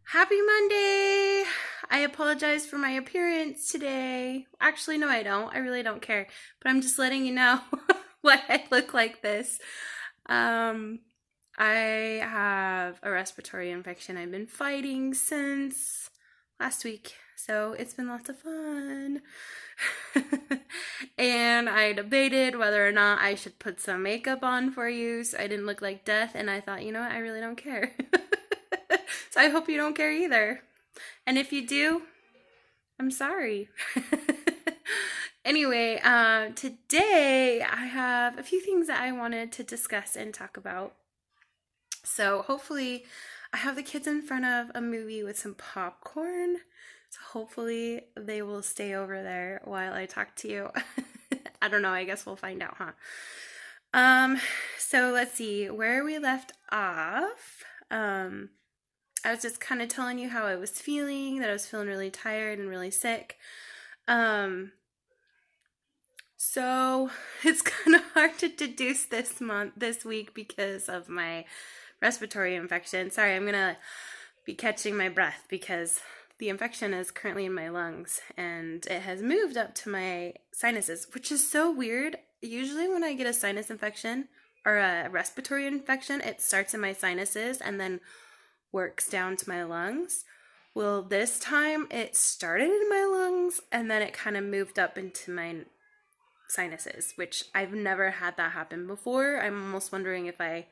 Happy Monday! I apologize for my appearance today. Actually, no, I don't. I really don't care. But I'm just letting you know why I look like this. Um, I have a respiratory infection I've been fighting since last week. So it's been lots of fun. And I debated whether or not I should put some makeup on for you so I didn't look like death. And I thought, you know what? I really don't care. So I hope you don't care either. And if you do, I'm sorry. Anyway, today I have a few things that I wanted to discuss and talk about. So hopefully, I have the kids in front of a movie with some popcorn. So hopefully, they will stay over there while I talk to you. I don't know. I guess we'll find out, huh? Um, so let's see where we left off. I was just kind of telling you how I was feeling, that I was feeling really tired and really sick. So it's kind of hard to deduce this week because of my respiratory infection. Sorry, I'm gonna be catching my breath because the infection is currently in my lungs and it has moved up to my sinuses, which is so weird. Usually when I get a sinus infection or a respiratory infection, it starts in my sinuses and then works down to my lungs. Well, this time it started in my lungs and then it kind of moved up into my sinuses, which I've never had that happen before. I'm almost wondering if I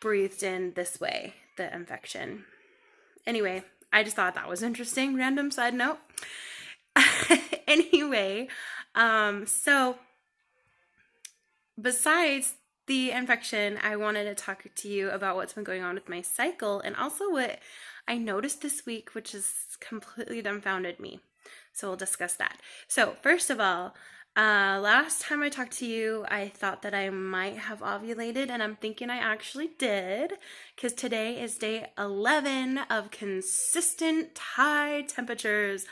breathed in this way, the infection. Anyway, I just thought that was interesting. Random side note. Anyway, so besides the infection, I wanted to talk to you about what's been going on with my cycle and also what I noticed this week, which has completely dumbfounded me. So we'll discuss that. So first of all, last time I talked to you, I thought that I might have ovulated, and I'm thinking I actually did, because today is day 11 of consistent high temperatures.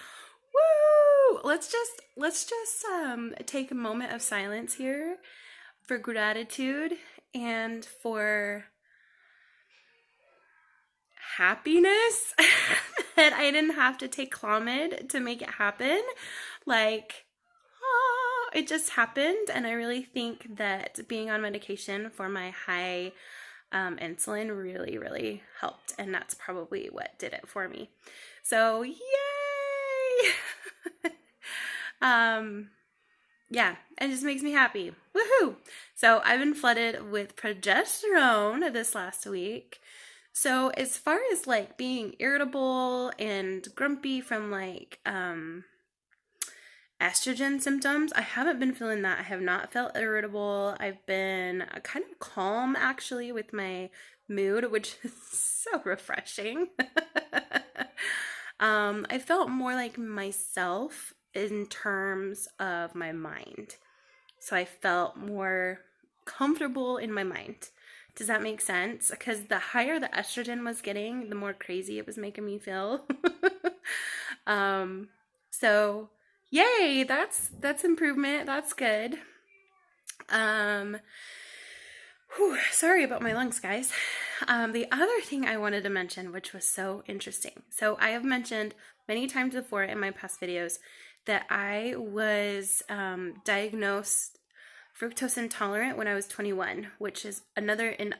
Woo! Let's just take a moment of silence here for gratitude and for happiness that I didn't have to take Clomid to make it happen. Like, it just happened, and I really think that being on medication for my high insulin really, really helped, and that's probably what did it for me. So, yay! Yeah, it just makes me happy. Woohoo! So I've been flooded with progesterone this last week. So as far as like being irritable and grumpy from like estrogen symptoms, I haven't been feeling that. I have not felt irritable. I've been kind of calm actually with my mood, which is so refreshing. I felt more like myself in terms of my mind. So I felt more comfortable in my mind. Does that make sense? Because the higher the estrogen was getting, the more crazy it was making me feel. So yay, that's improvement. That's good. Sorry about my lungs, guys. The other thing I wanted to mention, which was so interesting. So I have mentioned many times before in my past videos that I was diagnosed fructose intolerant when I was 21, which is in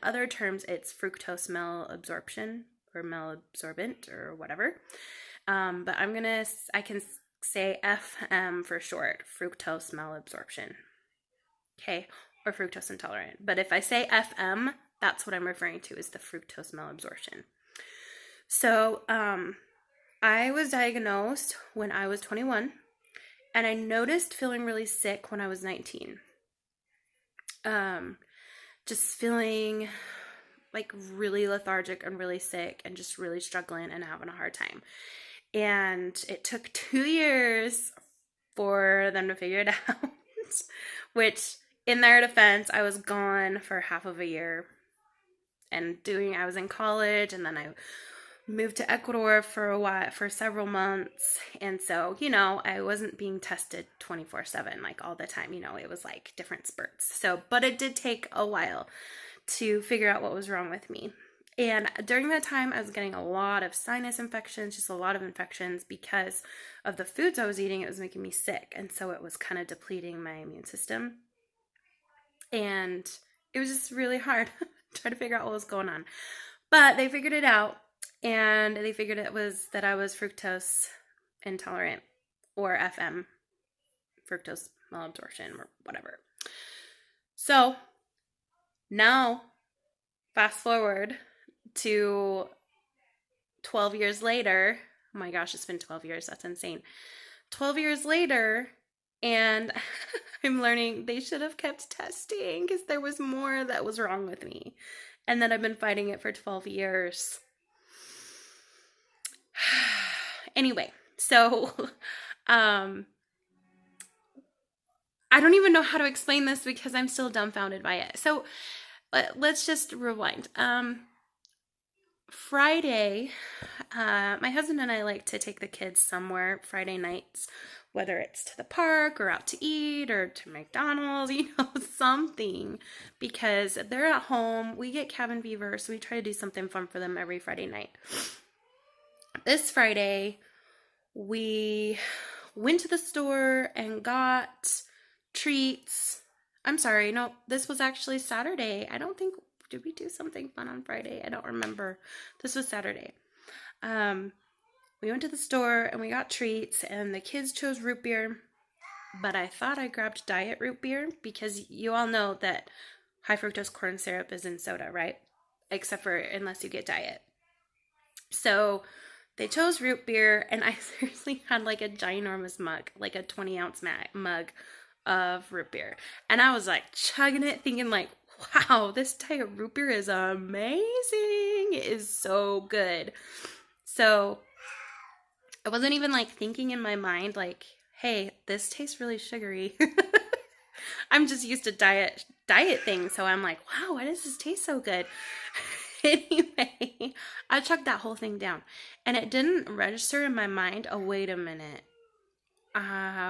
other terms, it's fructose malabsorption or malabsorbent or whatever. But I can say FM for short, fructose malabsorption. Okay, or fructose intolerant. But if I say FM, that's what I'm referring to is the fructose malabsorption. So, I was diagnosed when I was 21, and I noticed feeling really sick when I was 19. Just feeling like really lethargic and really sick and just really struggling and having a hard time. And it took 2 years for them to figure it out, which in their defense, I was gone for half of a year and I was in college, and then I moved to Ecuador for a while, for several months. And so, I wasn't being tested 24/7, like all the time, it was like different spurts. So, but it did take a while to figure out what was wrong with me. And during that time, I was getting a lot of sinus infections, just a lot of infections because of the foods I was eating. It was making me sick. And so it was kind of depleting my immune system. And it was just really hard trying to figure out what was going on. But they figured it out, and they figured it was that I was fructose intolerant, or FM, fructose malabsorption, or whatever. So now, fast forward to 12 years later. Oh my gosh, it's been 12 years. That's insane. 12 years later, and I'm learning they should have kept testing because there was more that was wrong with me. And then I've been fighting it for 12 years. Anyway, so I don't even know how to explain this because I'm still dumbfounded by it. So let's just rewind. Friday, my husband and I like to take the kids somewhere Friday nights, whether it's to the park or out to eat or to McDonald's, something, because they're at home. We get cabin fever, so we try to do something fun for them every Friday night. This Friday, we went to the store and got treats. I'm sorry, no, this was actually Saturday. Did we do something fun on Friday? I don't remember. This was Saturday. We went to the store and we got treats, and the kids chose root beer, but I thought I grabbed diet root beer because you all know that high fructose corn syrup is in soda, right? Except for unless you get diet. So they chose root beer, and I seriously had like a ginormous mug, like a 20-ounce mug of root beer. And I was like chugging it, thinking like, wow, this diet root beer is amazing. It is so good. So I wasn't even like thinking in my mind like, hey, this tastes really sugary. I'm just used to diet things. So I'm like, wow, why does this taste so good? Anyway, I chugged that whole thing down, and it didn't register in my mind. Oh, wait a minute.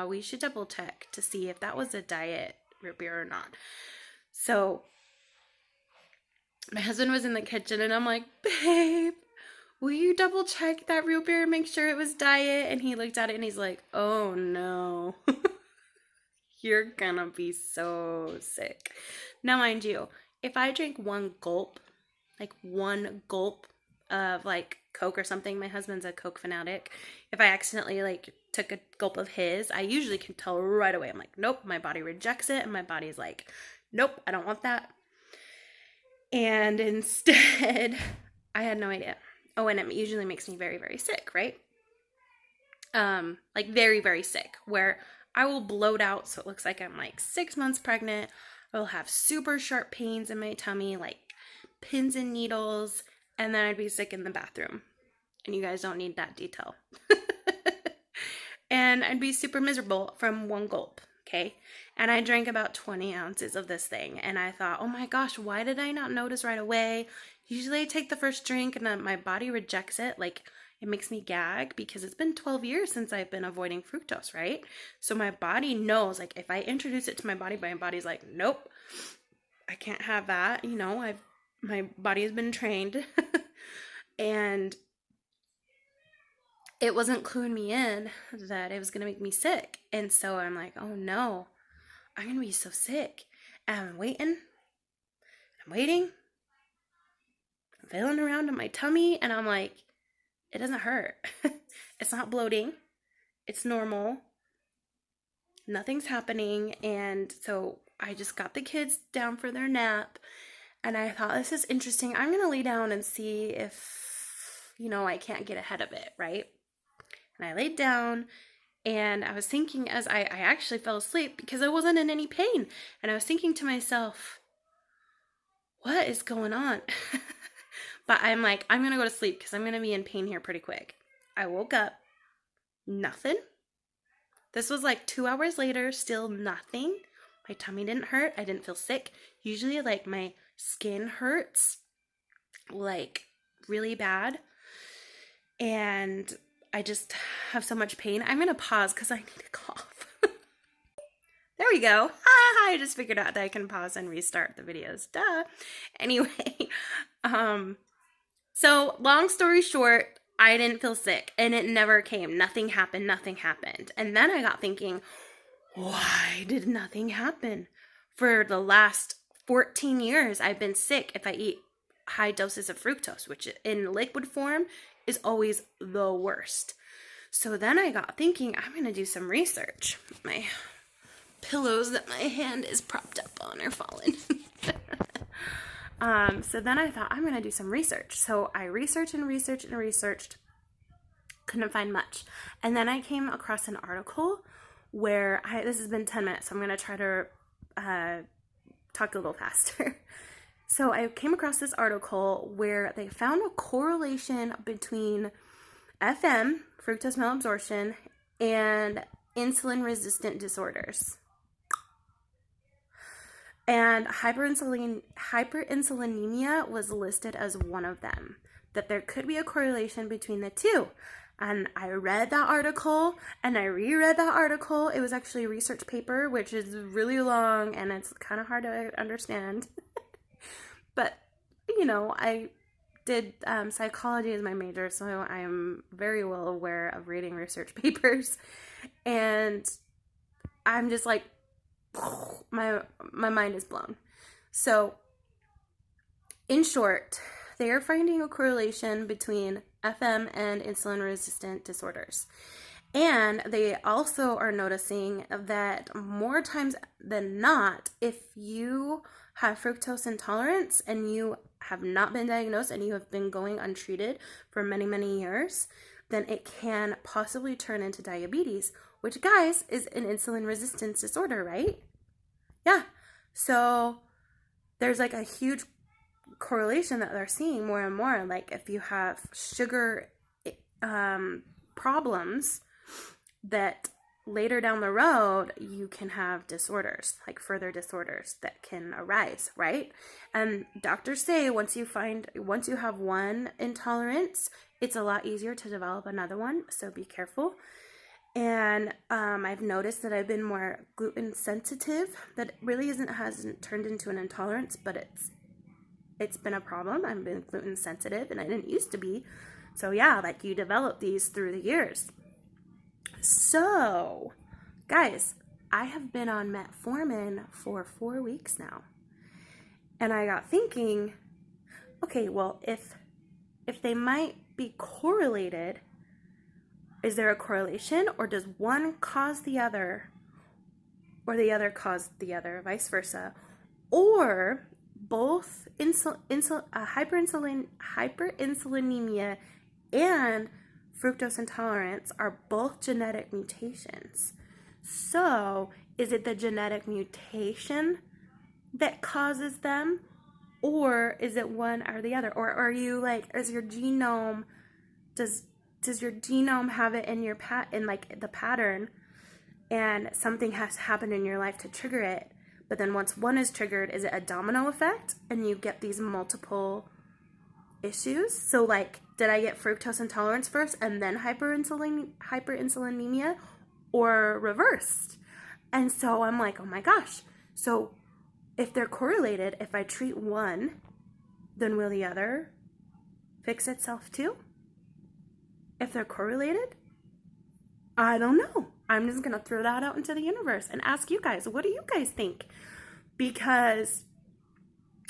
We should double check to see if that was a diet root beer or not. So my husband was in the kitchen, and I'm like, babe, will you double check that root beer and make sure it was diet? And he looked at it and he's like, oh no, you're gonna be so sick. Now, mind you, if I drink one gulp of like Coke or something, my husband's a Coke fanatic. If I accidentally like took a gulp of his, I usually can tell right away. I'm like, nope, my body rejects it, and my body's like, nope, I don't want that. And instead, I had no idea. Oh, and it usually makes me very, very sick, right? Like very, very sick, where I will bloat out so it looks like I'm like 6 months pregnant. I will have super sharp pains in my tummy, like pins and needles, and then I'd be sick in the bathroom. And you guys don't need that detail. And I'd be super miserable from one gulp, okay? And I drank about 20 ounces of this thing, and I thought, oh my gosh, why did I not notice right away? Usually I take the first drink and then my body rejects it, like it makes me gag because it's been 12 years since I've been avoiding fructose, right? So my body knows, like if I introduce it to my body's like, nope, I can't have that. My body has been trained. And it wasn't cluing me in that it was going to make me sick. And so I'm like, oh no, I'm going to be so sick. And I'm waiting, I'm feeling around in my tummy, and I'm like, it doesn't hurt. It's not bloating. It's normal. Nothing's happening. And so I just got the kids down for their nap, and I thought, this is interesting. I'm going to lay down and see if, I can't get ahead of it, right? And I laid down, and I was thinking as I actually fell asleep because I wasn't in any pain. And I was thinking to myself, what is going on? But I'm like, I'm going to go to sleep because I'm going to be in pain here pretty quick. I woke up, nothing. This was like 2 hours later, still nothing. My tummy didn't hurt. I didn't feel sick. Usually like my skin hurts like really bad. And I just have so much pain. I'm going to pause because I need to cough. There we go. I just figured out that I can pause and restart the videos. Duh. Anyway, So, long story short, I didn't feel sick and it never came. Nothing happened. Nothing happened. And then I got thinking, why did nothing happen? For the last 14 years, I've been sick if I eat high doses of fructose, which in liquid form is always the worst. So then I got thinking, I'm going to do some research. My pillows that my hand is propped up on are falling. So then I thought, I'm going to do some research. So I researched and researched and researched. Couldn't find much. And then I came across an article where this has been 10 minutes, so I'm going to try to talk a little faster. So I came across this article where they found a correlation between FM, fructose malabsorption, and insulin-resistant disorders. And hyperinsulinemia was listed as one of them, that there could be a correlation between the two. And I read that article and I reread that article. It was actually a research paper, which is really long and it's kind of hard to understand. But, you know, I did psychology as my major, so I am very well aware of reading research papers. And I'm just like, my mind is blown. So, in short, they are finding a correlation between FM and insulin-resistant disorders. And they also are noticing that more times than not, if you have fructose intolerance and you have not been diagnosed and you have been going untreated for many, many years, then it can possibly turn into diabetes, which, guys, is an insulin resistance disorder, right? Yeah. So there's like a huge correlation that they're seeing more and more. Like if you have sugar problems, that later down the road you can have disorders, like further disorders that can arise, right? And doctors say once you have one intolerance, it's a lot easier to develop another one, so be careful. And I've noticed that I've been more gluten sensitive. That really hasn't turned into an intolerance, but it's been a problem. I've been gluten sensitive and I didn't used to be. So yeah, like you develop these through the years. So, guys, I have been on metformin for 4 weeks now. And I got thinking, okay, well, if they might be correlated, is there a correlation, or does one cause the other, or the other cause the other, vice versa? Or both hyperinsulinemia and fructose intolerance are both genetic mutations. So, is it the genetic mutation that causes them, or is it one or the other? Or are you like, is your genome, does your genome have it in your in like the pattern, and something has happened in your life to trigger it, but then once one is triggered, is it a domino effect and you get these multiple issues? So like, did I get fructose intolerance first and then hyperinsulinemia, or reversed? And so I'm like, oh my gosh. So if they're correlated, if I treat one, then will the other fix itself too? If they're correlated? I don't know. I'm just going to throw that out into the universe and ask you guys, what do you guys think? Because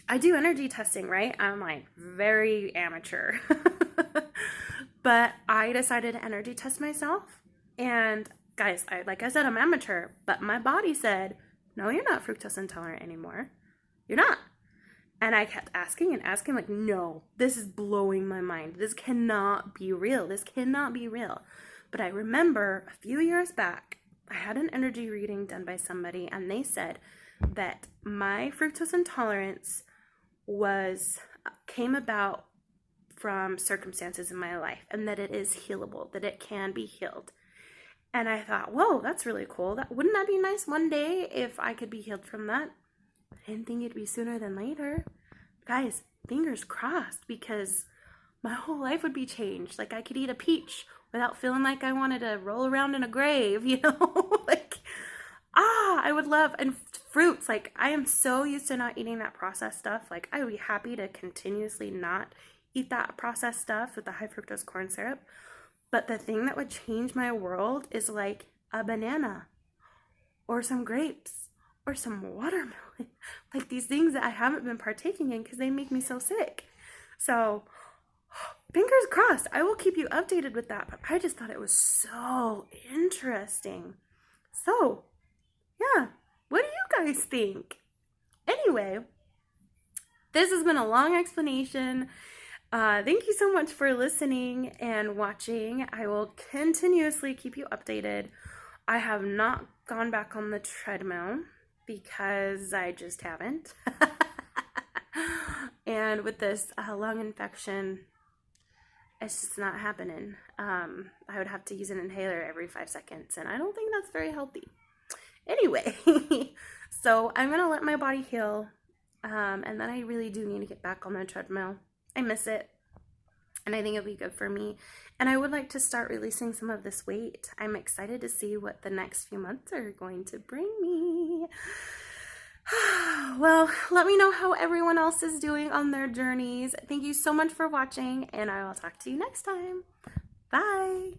I do energy testing, right? I'm like very amateur. But I decided to energy test myself. And guys, like I said, I'm amateur, but my body said, no, you're not fructose intolerant anymore. You're not. And I kept asking and asking, like, no, this is blowing my mind. This cannot be real. This cannot be real. But I remember a few years back, I had an energy reading done by somebody, and they said that my fructose intolerance came about from circumstances in my life, and that it is healable, that it can be healed. And I thought, whoa, that's really cool. Wouldn't that be nice one day if I could be healed from that? I didn't think it'd be sooner than later. Guys, fingers crossed, because my whole life would be changed. Like, I could eat a peach without feeling like I wanted to roll around in a grave, you know? Like, I would love, and fruits, like, I am so used to not eating that processed stuff. Like, I would be happy to continuously not eat that processed stuff with the high fructose corn syrup. But the thing that would change my world is like a banana or some grapes or some watermelon. Like these things that I haven't been partaking in because they make me so sick. So fingers crossed, I will keep you updated with that. But I just thought it was so interesting. So yeah, what do you guys think? Anyway, this has been a long explanation. Thank you so much for listening and watching. I will continuously keep you updated. I have not gone back on the treadmill because I just haven't. And with this lung infection, it's just not happening. I would have to use an inhaler every 5 seconds, and I don't think that's very healthy. Anyway, so I'm going to let my body heal, and then I really do need to get back on the treadmill. I miss it, and I think it'll be good for me. And I would like to start releasing some of this weight. I'm excited to see what the next few months are going to bring me. Well, let me know how everyone else is doing on their journeys. Thank you so much for watching, and I will talk to you next time. Bye.